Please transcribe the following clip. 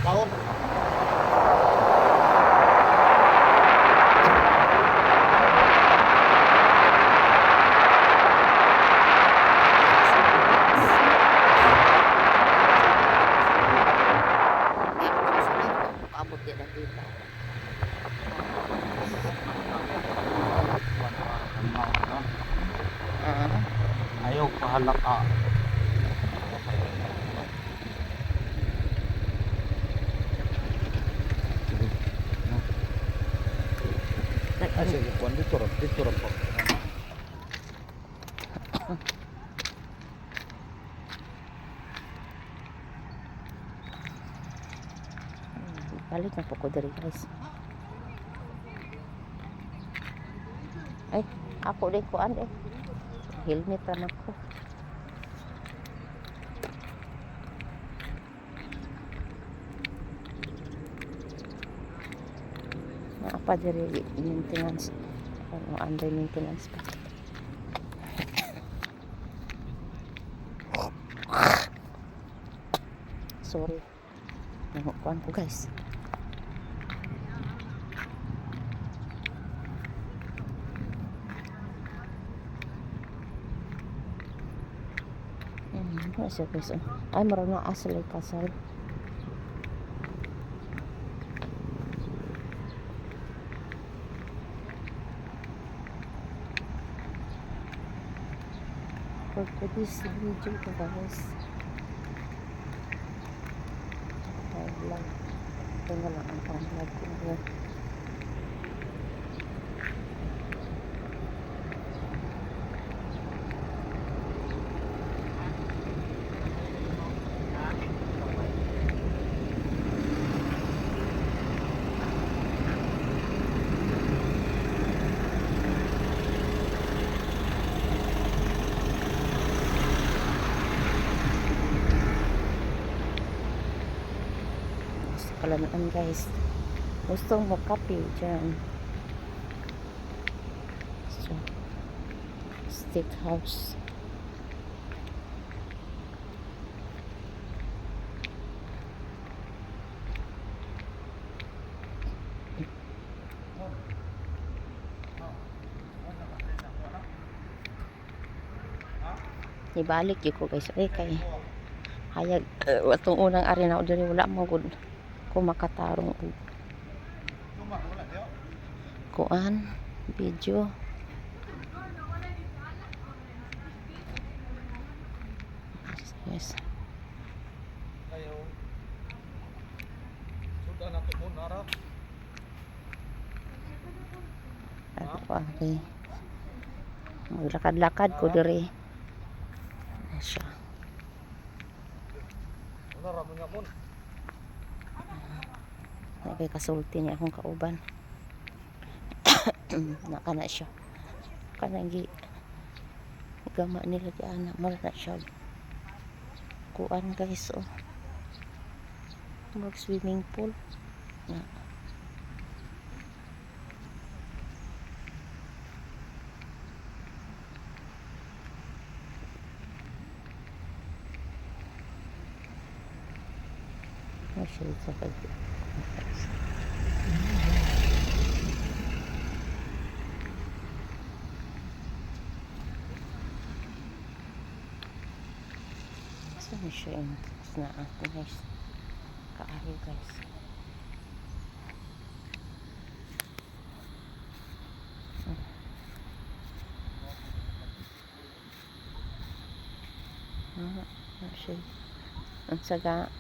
kaon. Abot din ang dito. Ayaw pahalaka. Sige, kuan dito ra po. Balik na po ko diri guys. Ay, ako din kuan eh. Helmet na ako. Apa diri maintenance? Ano under maintenance pa? Sorry. Kuan ko guys. Masya guys. Ay, marunong asal ay kasal. For this video guys. Ay, vlog. Ito na lang ang pang-vlog ko. Kalanaan guys, gustong magkape dyan. So, steakhouse. Ibalik yun ko guys. Ay kay hayag watong unang arena o diri wala mo gud ko makatarong kuan video. Yes. Ayaw. Sudah na to mo nara. Ako pa okay. Maglakad-lakad ko diri. Siya. Wala ra mo nga mo. Nagay kasulti niya akong kauban. Naka na siya. Kanang gama nila di anak mo na siya. Kuan guys oh. Mag swimming pool. Na. Masya sa pagkakas. Saan siya yung na ako guys. Kaari guys. Masya. Ang saga.